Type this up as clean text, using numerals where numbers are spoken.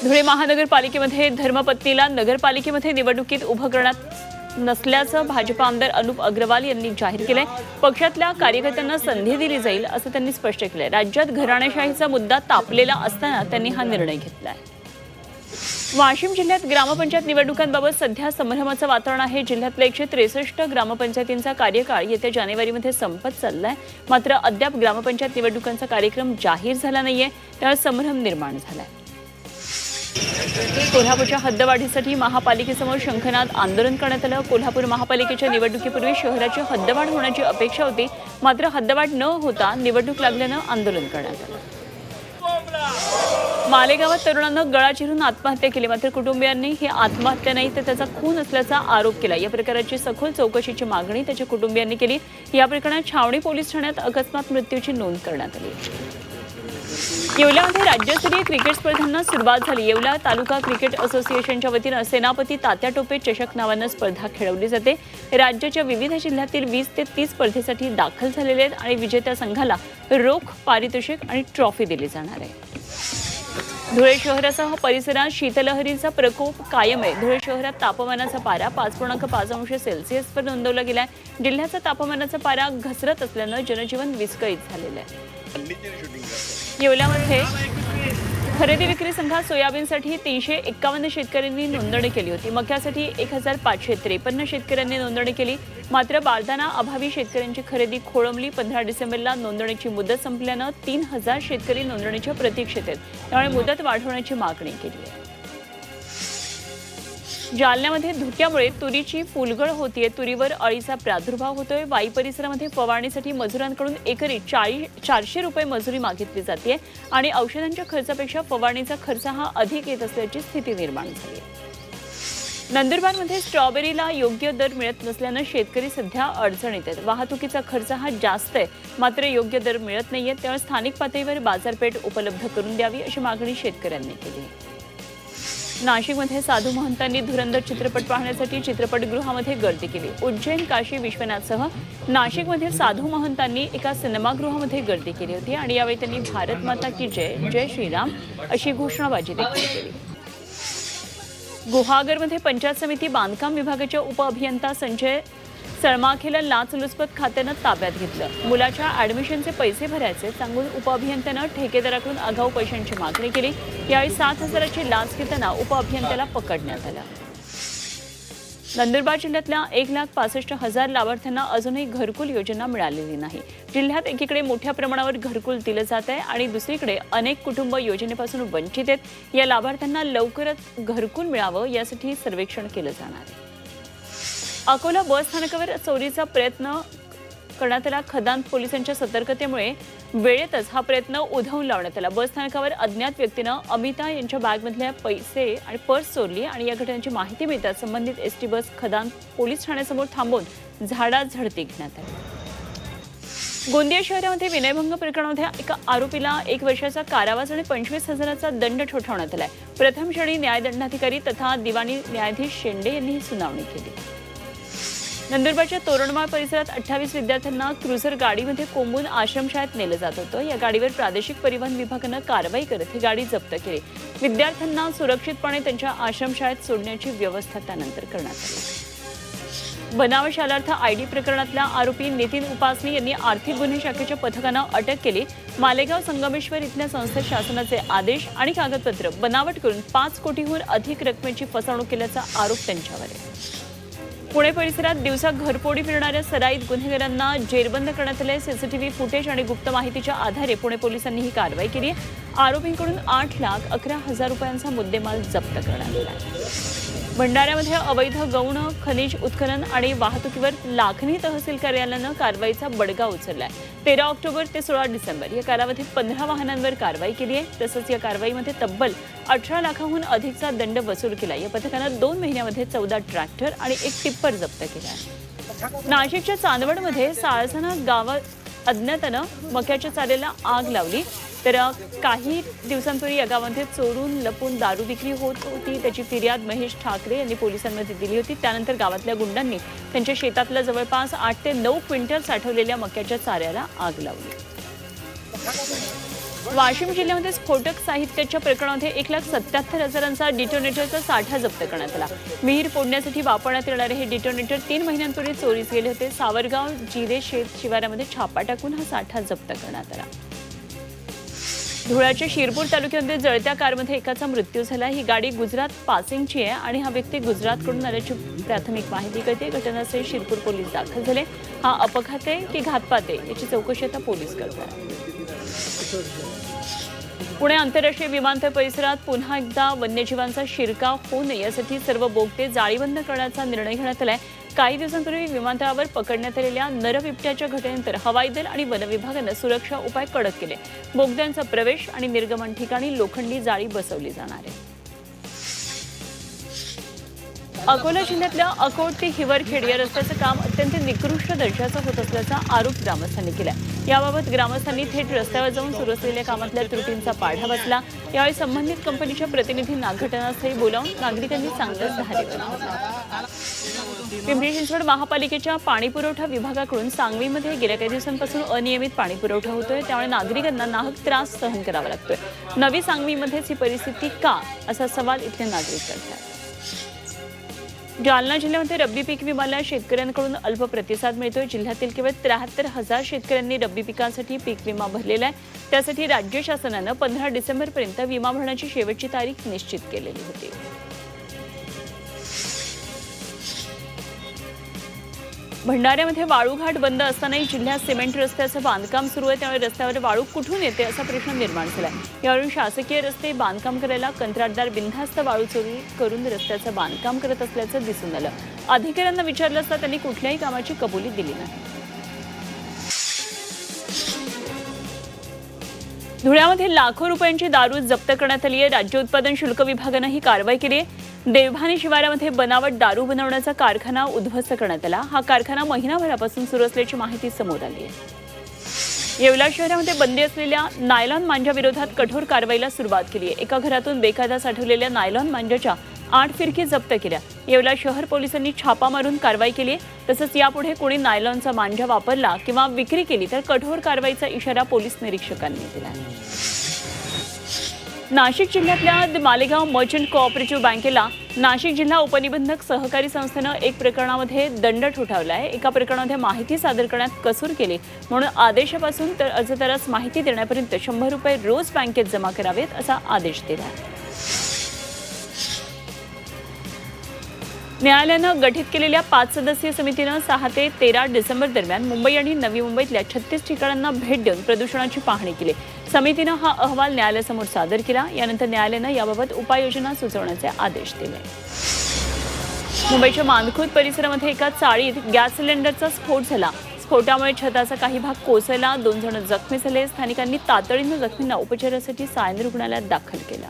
धुळे महानगरपालिकेमध्ये धर्मपत्नीला नगरपालिकेमध्ये निवडणुकीत उभं करण्यात नसल्याचं भाजप आमदार अनुप अग्रवाल यांनी जाहीर केलंय। पक्षातल्या कार्यकर्त्यांना संधी दिली जाईल असं त्यांनी स्पष्ट केलंय। राज्यात घराणेशाहीचा मुद्दा तापलेला असताना त्यांनी हा निर्णय घेतलाय। वाशिम जिल्ह्यात ग्रामपंचायत निवडणुकांबाबत सध्या संभ्रमाचं वातावरण आहे। जिल्ह्यातल्या 163 ग्रामपंचायतींचा कार्यकाळ येत्या जानेवारीमध्ये संपत चाललाय। मात्र अद्याप ग्रामपंचायत निवडणुकांचा कार्यक्रम जाहीर झाला नाहीये, त्यामुळे संभ्रम निर्माण झालाय। कोल्हापूरच्या हद्दवाढीसाठी महापालिकेसमोर शंखनाद आंदोलन करण्यात आलं। कोल्हापूर महापालिकेच्या निवडणुकीपूर्वी शहराची हद्दवाढ होण्याची अपेक्षा होती, मात्र हद्दवाढ न होता निवडणूक लागल्यानं आंदोलन करण्यात आलं। मालेगावात तरुणानं गळा चिरून आत्महत्या केली, मात्र कुटुंबियांनी ही आत्महत्या नाही तर त्याचा खून असल्याचा आरोप केला। या प्रकाराची सखोल चौकशीची मागणी त्याच्या कुटुंबियांनी केली। या प्रकरणात छावणी पोलीस ठाण्यात अकस्मात मृत्यूची नोंद करण्यात आली। येवल्यामध्ये राज्यस्तरीय क्रिकेट स्पर्धांना सुरुवात झाली। येवला तालुका क्रिकेट असोसिएशनच्या वतीनं सेनापती तात्या टोपे चषक नावानं स्पर्धा खेळवली जाते। राज्याच्या विविध जिल्ह्यातील 20 ते 30 स्पर्धेसाठी दाखल झालेले आहेत आणि विजेत्या संघाला रोख पारितोषिक आणि ट्रॉफी दिली जाणार आहे। धुळे शहरासह परिसरात शीतलहरीचा प्रकोप कायम आहे। धुळे शहरात तापमानाचा पारा 5.5 अंश सेल्सिअसवर नोंदवला गेलाय। जिल्ह्याचा तापमानाचा पारा घसरत असल्यानं जनजीवन विस्कळीत झालेलं आहे। येवल्यामध्ये खरेदी विक्री संघात सोयाबीनसाठी 351 शेतकऱ्यांनी नोंदणी केली होती। मक्यासाठी 1553 शेतकऱ्यांनी नोंदणी केली, मात्र बारदाना अभावी शेतकऱ्यांची खरेदी खोळंबली। 15 डिसेंबरला नोंदणीची मुदत संपल्यानं 3000 शेतकरी नोंदणीच्या प्रतीक्षेत आहेत, त्यामुळे मुदत वाढवण्याची मागणी केली आहे। जालन्यामध्ये धुक्यामुळे तुरीची फुलगळ होतीये। तुरीवर अळीचा प्रादुर्भाव होतोय। वाई परिसरामध्ये फवारणीसाठी मजुरांकडून एकरी 400 रुपये मजुरी मागितली जाते आणि औषधांच्या खर्चापेक्षा फवारणीचा खर्च हा अधिक येत असल्याची स्थिती निर्माण झाली आहे। नंदुरबारमध्ये स्ट्रॉबेरीला योग्य दर मिळत नसल्यानं शेतकरी सध्या अडचणीत आहेत। वाहतुकीचा खर्च हा जास्त आहे, मात्र योग्य दर मिळत नाहीये, त्यामुळे स्थानिक पातळीवर बाजारपेठ उपलब्ध करून द्यावी अशी मागणी शेतकऱ्यांनी केली आहे। नाशिकमध्ये साधू महंतांनी धुरंधर चित्रपट पाहण्यासाठी चित्रपटगृहामध्ये गर्दी केली। उज्जैन, काशी विश्वनाथसह नाशिकमधील साधू महंतांनी एका सिनेमागृहामध्ये गर्दी केली होती आणि यावेळी त्यांनी भारत माता की जय, जय श्रीराम अशी घोषणाबाजी देखील केली। गुहागरमध्ये पंचायत समिती बांधकाम विभागाच्या उपअभियंता संजय सळमाखेला लाचलुचपत खात्यानं ताब्यात घेतलं। मुलाच्या ॲडमिशनचे पैसे भरायचे सांगून उपअभियंत्यानं ठेकेदाराकडून आगाऊ पैशांची मागणी केली। यावेळी 7,000ची लाच घेताना उपअभियंत्याला पकडण्यात आलं। नंदुरबार जिल्ह्यातल्या 1,65,000 लाभार्थ्यांना अजूनही घरकुल योजना मिळालेली नाही। जिल्ह्यात एकीकडे मोठ्या प्रमाणावर घरकुल दिलं जात आहे आणि दुसरीकडे अनेक कुटुंब योजनेपासून वंचित आहेत। या लाभार्थ्यांना लवकरच घरकुल मिळावं यासाठी सर्वेक्षण केलं जाणार आहे। अकोला बस स्थानकावर चोरीचा प्रयत्न करण्यात आला। खदान पोलिसांच्या सतर्कतेमुळे वेळेतच हा प्रयत्न उधळून लावण्यात आला। बस स्थानकावर अज्ञात व्यक्तीनं अमिता यांच्या बॅगमधल्या पैसे आणि पर्स चोरली आणि या घटनेची माहिती मिळताच संबंधित एसटी बस खदान पोलीस ठाण्यासमोर थांबवून झाडाझडती घेण्यात आली। गोंदिया शहरामध्ये विनयभंग प्रकरणामध्ये एका आरोपीला 1 वर्षाचा कारावास आणि 25,000चा दंड ठोठावण्यात आलाय। प्रथम श्रेणी न्यायदंडाधिकारी तथा दिवाणी न्यायाधीश शेंडे यांनी ही सुनावणी केली। नंदुरबारच्या तोरणमाळ परिसरात 28 विद्यार्थ्यांना क्रुझर गाडीमध्ये कोंबून आश्रमशाळेत नेलं जात होतं। या गाडीवर प्रादेशिक परिवहन विभागानं कारवाई करत ही गाडी जप्त केली। विद्यार्थ्यांना सुरक्षितपणे त्यांच्या आश्रमशाळेत सोडण्याची व्यवस्था त्यानंतर करण्यात आली। बनावट शालार्थ आयडी प्रकरणातला आरोपी नितीन उपासनी यांनी आर्थिक गुन्हे शाखेच्या पथकानं अटक केली। मालेगाव संगमेश्वर इथल्या संस्थेत शासनाचे आदेश आणि कागदपत्र बनावट करून 5 कोटीहून अधिक रकमेची फसवणूक केल्याचा आरोप त्यांच्यावर आहे। पुणे परिसरात दिवसा घरफोडी फिरणाऱ्या सराईत गुन्हेगारांना जेरबंद करण्यात आले। सीसीटीव्ही फुटेज आणि गुप्त माहितीच्या आधारे पुणे पोलिसांनी ही कारवाई केली। आरोपींकडून 8,11,000 रुपयांचा मुद्देमाल जप्त करण्यात आला। भंडाऱ्यामध्ये अवैध गौण खनिज उत्खनन आणि वाहतुकीवर लाखनी तहसील कार्यालयानं कारवाईचा बडगा उचललाय। 13 ऑक्टोबर ते 16 डिसेंबर या कालावधीत 15 वाहनांवर कारवाई केली आहे। तसंच या कारवाईमध्ये तब्बल 18 लाखांहून अधिकचा दंड वसूल केला। या पथकानं 2 महिन्यामध्ये 14 ट्रॅक्टर आणि 1 टिप्पर जप्त केला आहे। नाशिकच्या चांदवडमध्ये साळसना गावात अज्ञातानं मक्याच्या चाऱ्याला आग लावली, तर काही दिवसांपूर्वी या गावामध्ये चोरून लपून दारू विक्री होत होती। त्याची फिर्याद महेश ठाकरे यांनी पोलिसांमध्ये दिली होती। त्यानंतर गावातल्या गुंडांनी त्यांच्या शेतातल्या जवळपास 8 ते 9 क्विंटल साठवलेल्या मक्याच्या चाऱ्याला आग लावली। वाशिम जिल्ह्यामध्ये स्फोटक साहित्याच्या प्रकरणामध्ये 1,77,000चा डिटोनेटरचा साठा जप्त करण्यात आला. विहीर फोडण्यासाठी वापरण्यात येणारे हे डिटोनेटर 3 महिन्यांपूर्वी चोरीस गेले होते. सावरगाव जिरे शेत शिवारामध्ये छापा टाकून हा साठा जप्त करण्यात आला. धुळ्याच्या शिरपूर तालुक्यामध्ये जळत्या कारमध्ये एकाचा मृत्यू झाला. ही गाडी गुजरात पासिंगची आहे आणि हा व्यक्ती गुजरातकडून आल्याची प्राथमिक माहिती कळते. घटनास्थळी शिरपूर पोलीस दाखल झाले. हा अपघात आहे की घातपात आहे याची चौकशी आता पोलीस करतात. पुणे आंतरराष्ट्रीय विमानतळ परिसरात पुन्हा एकदा वन्यजीवांचा शिरकाव होऊ नये यासाठी सर्व बोगदे जाळीबंद करण्याचा निर्णय घेण्यात आलाय. काही दिवसांपूर्वी विमानतळावर पकडण्यात आलेल्या नरबिबट्याच्या घटनेनंतर हवाई दल आणि वन विभागानं सुरक्षा उपाय कडक केले. बोगद्यांचा प्रवेश आणि निर्गमन ठिकाणी लोखंडी जाळी बसवली जाणार आहे. अकोला जिल्ह्यातल्या अकोट ते हिवरखेड या रस्त्याचं काम अत्यंत निकृष्ट दर्जाचं होत असल्याचा आरोप ग्रामस्थांनी केला. याबाबत ग्रामस्थांनी थेट रस्त्यावर जाऊन सुरू असलेल्या कामातल्या त्रुटींचा पाढा वाचला. यावेळी संबंधित कंपनीच्या प्रतिनिधींना घटनास्थळी बोलावून नागरिकांनी चांगलंच धारेवर. पिंपरी चिंचवड महापालिकेच्या पाणीपुरवठा विभागाकडून सांगवीमध्ये गेल्या काही दिवसांपासून अनियमित पाणीपुरवठा होतोय. त्यामुळे नागरिकांना नाहक त्रास सहन करावा लागतोय. नवी सांगवीमध्येच ही परिस्थिती का असा सवाल इथले नागरिक करतात. जालना जिल्ह्यामध्ये रब्बी पीक विम्याला शेतकऱ्यांकडून अल्प प्रतिसाद मिळतोय. जिल्ह्यातील केवळ 73,000 शेतकऱ्यांनी रब्बी पिकांसाठी पीक विमा भरलेला आहे. त्यासाठी राज्य शासनानं 15 डिसेंबरपर्यंत विमा भरण्याची शेवटची तारीख निश्चित केलेली होती. भंडाऱ्यामध्ये वाळूघाट बंद असतानाही जिल्ह्यात सिमेंट रस्त्याचं बांधकाम सुरू आहे. त्यामुळे रस्त्यावर वाळू कुठून येते असा प्रश्न निर्माण झाला आहे. यावरून शासकीय रस्ते बांधकाम करायला कंत्राटदार बिनधास्त वाळू चोरी करून रस्त्याचं बांधकाम करत असल्याचं दिसून आलं. अधिकाऱ्यांना विचारलं असता त्यांनी कुठल्याही कामाची कबुली दिली नाही. धुळ्यामध्ये लाखो रुपयांची दारू जप्त करण्यात आली आहे. राज्य उत्पादन शुल्क विभागानं ही कारवाई केली आहे. देवभानी शिवारामध्ये बनावट दारू बनवण्याचा कारखाना उद्ध्वस्त करण्यात आला. हा कारखाना महिनाभरापासून सुरू असल्याची माहिती समोर आली आहे. येवला शहरामध्ये बंदी असलेल्या नायलॉन मांजाविरोधात कठोर कारवाईला सुरुवात केली आहे. एका घरातून बेकायदा साठवलेल्या नायलॉन मांजाच्या 8 फिरकी जप्त केल्या. येवला शहर पोलिसांनी छापा मारून कारवाई केली आहे. तसंच यापुढे कोणी नायलॉनचा मांजा वापरला किंवा विक्री केली तर कठोर कारवाईचा इशारा पोलीस निरीक्षकांनी दिला आहे. नाशिक जिल्ह्यातल्या मालेगाव मर्चंट कोऑपरेटिव्ह बँकेला नाशिक जिल्हा उपनिबंधक सहकारी संस्थेनं एक प्रकरणामध्ये दंड ठोठावला आहे. एका प्रकरणामध्ये माहिती सादर करण्यात कसूर केली म्हणून आदेशापासून तर अर्जदारास माहिती देण्यापर्यंत 100 रुपये रोज बँकेत जमा करावेत असा आदेश दिला आहे. न्यायालयानं गठीत केलेल्या 5 सदस्यीय समितीनं 6 ते 13 डिसेंबर दरम्यान मुंबई आणि नवी मुंबईतल्या 36 ठिकाणांना भेट देऊन प्रदूषणाची पाहणी केली. समितीनं हा अहवाल न्यायालयासमोर सादर केला. यानंतर न्यायालयानं याबाबत उपाययोजना सुचवण्याचे आदेश दिले. मुंबईच्या मानखुर्द परिसरामध्ये एका चाळीत गॅस सिलेंडरचा स्फोट झाला. स्फोटामुळे छताचा काही भाग कोसळला. 2 जण जखमी झाले. स्थानिकांनी तातडीनं जखमींना उपचारासाठी सायन रुग्णालयात दाखल केलं.